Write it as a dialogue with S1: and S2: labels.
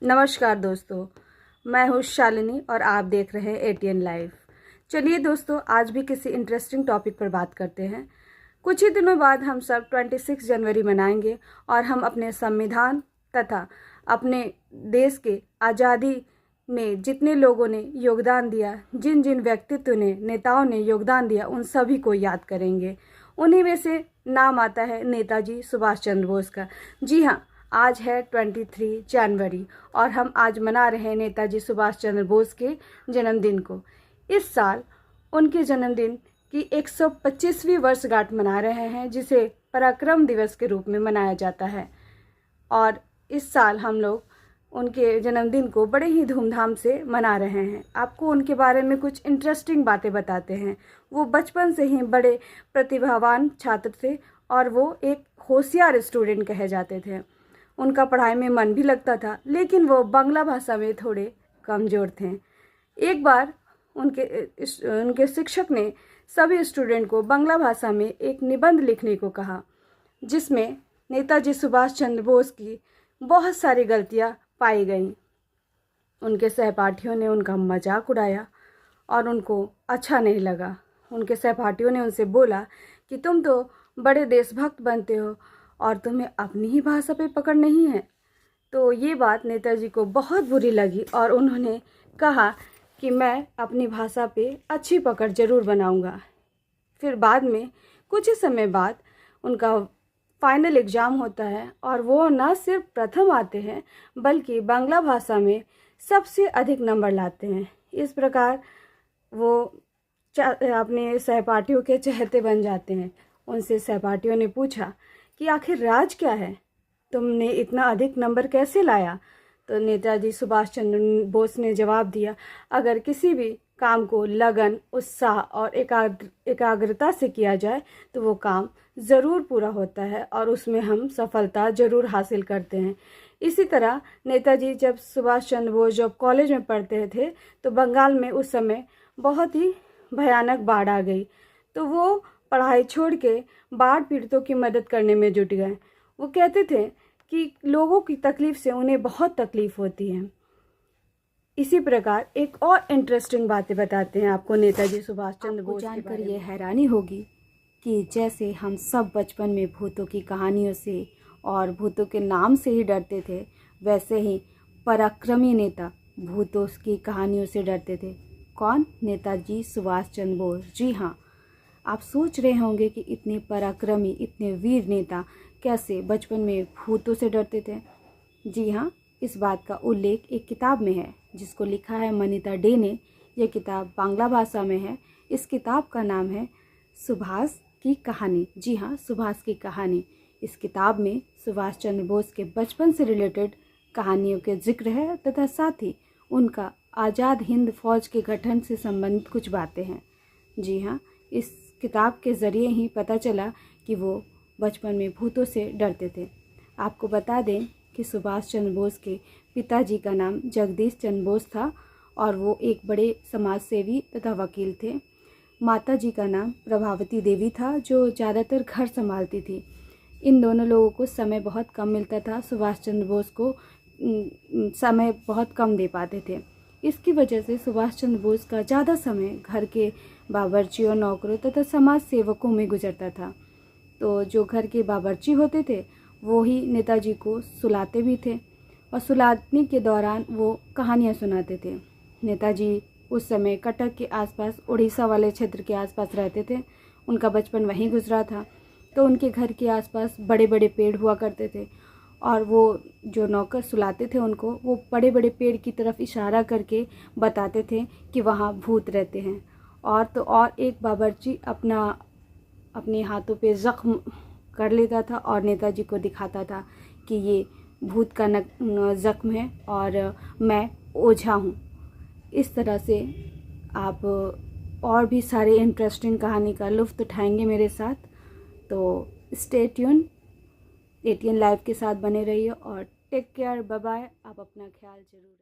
S1: नमस्कार दोस्तों, मैं हूँ शालिनी और आप देख रहे हैं एटीएन लाइव। चलिए दोस्तों, आज भी किसी इंटरेस्टिंग टॉपिक पर बात करते हैं। कुछ ही दिनों बाद हम सब 26 जनवरी मनाएंगे और हम अपने संविधान तथा अपने देश के आज़ादी में जितने लोगों ने योगदान दिया, जिन जिन व्यक्तित्व ने, नेताओं ने योगदान दिया, उन सभी को याद करेंगे। उन्हीं में से नाम आता है नेताजी सुभाष चंद्र बोस का। जी हाँ, आज है 23 जनवरी और हम आज मना रहे हैं नेताजी सुभाष चंद्र बोस के जन्मदिन को। इस साल उनके जन्मदिन की 125वीं वर्षगांठ मना रहे हैं, जिसे पराक्रम दिवस के रूप में मनाया जाता है। और इस साल हम लोग उनके जन्मदिन को बड़े ही धूमधाम से मना रहे हैं। आपको उनके बारे में कुछ इंटरेस्टिंग बातें बताते हैं। वो बचपन से ही बड़े प्रतिभावान छात्र थे और वो एक होशियार स्टूडेंट कहे जाते थे। उनका पढ़ाई में मन भी लगता था, लेकिन वो बांग्ला भाषा में थोड़े कमज़ोर थे। एक बार उनके शिक्षक ने सभी स्टूडेंट को बांग्ला भाषा में एक निबंध लिखने को कहा, जिसमें नेताजी सुभाष चंद्र बोस की बहुत सारी गलतियां पाई गईं। उनके सहपाठियों ने उनका मजाक उड़ाया और उनको अच्छा नहीं लगा। उनके सहपाठियों ने उनसे बोला कि तुम तो बड़े देशभक्त बनते हो और तुम्हें अपनी ही भाषा पे पकड़ नहीं है। तो ये बात नेताजी को बहुत बुरी लगी और उन्होंने कहा कि मैं अपनी भाषा पे अच्छी पकड़ ज़रूर बनाऊंगा। फिर बाद में कुछ ही समय बाद उनका फाइनल एग्ज़ाम होता है और वो न सिर्फ प्रथम आते हैं, बल्कि बांग्ला भाषा में सबसे अधिक नंबर लाते हैं। इस प्रकार वो अपने सहपाठियों के चहेते बन जाते हैं। उनसे सहपाठियों ने पूछा कि आखिर राज क्या है, तुमने इतना अधिक नंबर कैसे लाया? तो नेताजी सुभाष चंद्र बोस ने जवाब दिया, अगर किसी भी काम को लगन, उत्साह और एकाग्रता से किया जाए तो वो काम ज़रूर पूरा होता है और उसमें हम सफलता ज़रूर हासिल करते हैं। इसी तरह नेताजी जब सुभाष चंद्र बोस जब कॉलेज में पढ़ते थे तो बंगाल में उस समय बहुत ही भयानक बाढ़ आ गई, तो वो पढ़ाई छोड़ के बाढ़ पीड़ितों की मदद करने में जुट गए। वो कहते थे कि लोगों की तकलीफ़ से उन्हें बहुत तकलीफ़ होती है। इसी प्रकार एक और इंटरेस्टिंग बातें बताते हैं आपको नेताजी सुभाष चंद्र बोस के
S2: जानकर ये हैरानी होगी कि जैसे हम सब बचपन में भूतों की कहानियों से और भूतों के नाम से ही डरते थे, वैसे ही पराक्रमी नेता भूतों की कहानियों से डरते थे। कौन? नेताजी सुभाष चंद्र बोस। जी हाँ, आप सोच रहे होंगे कि इतने पराक्रमी, इतने वीर नेता कैसे बचपन में भूतों से डरते थे। जी हाँ, इस बात का उल्लेख एक किताब में है जिसको लिखा है मनीता डे ने। यह किताब बांग्ला भाषा में है। इस किताब का नाम है सुभाष की कहानी। जी हाँ, सुभाष की कहानी। इस किताब में सुभाष चंद्र बोस के बचपन से रिलेटेड कहानियों के जिक्र है तथा साथ ही उनका आज़ाद हिंद फौज के गठन से संबंधित कुछ बातें हैं। जी हाँ, इस किताब के ज़रिए ही पता चला कि वो बचपन में भूतों से डरते थे। आपको बता दें कि सुभाष चंद्र बोस के पिताजी का नाम जगदीश चंद्र बोस था और वो एक बड़े समाज सेवी तथा वकील थे। माता जी का नाम प्रभावती देवी था, जो ज़्यादातर घर संभालती थी। इन दोनों लोगों को समय बहुत कम मिलता था। सुभाष चंद्र बोस को समय बहुत कम दे पाते थे। इसकी वजह से सुभाष चंद्र बोस का ज़्यादा समय घर के बावर्चियों, नौकरों तथा समाज सेवकों में गुजरता था। तो जो घर के बावर्ची होते थे वो ही नेताजी को सुलाते भी थे और सुलाने के दौरान वो कहानियाँ सुनाते थे। नेताजी उस समय कटक के आसपास, उड़ीसा वाले क्षेत्र के आसपास रहते थे। उनका बचपन वहीं गुजरा था। तो उनके घर के आसपास बड़े बड़े पेड़ हुआ करते थे और वो जो नौकर सुलाते थे उनको वो बड़े बड़े पेड़ की तरफ इशारा करके बताते थे कि वहाँ भूत रहते हैं। और तो और एक बावर्ची अपने हाथों पे ज़ख्म कर लेता था और नेताजी को दिखाता था कि ये भूत का ज़ख्म है और मैं ओझा हूँ। इस तरह से आप और भी सारे इंटरेस्टिंग कहानी का लुत्फ़ उठाएंगे मेरे साथ। तो स्टे ट्यून, एटीएन लाइव के साथ बने रहिए और टेक केयर, बाय बाय। आप अपना ख्याल ज़रूर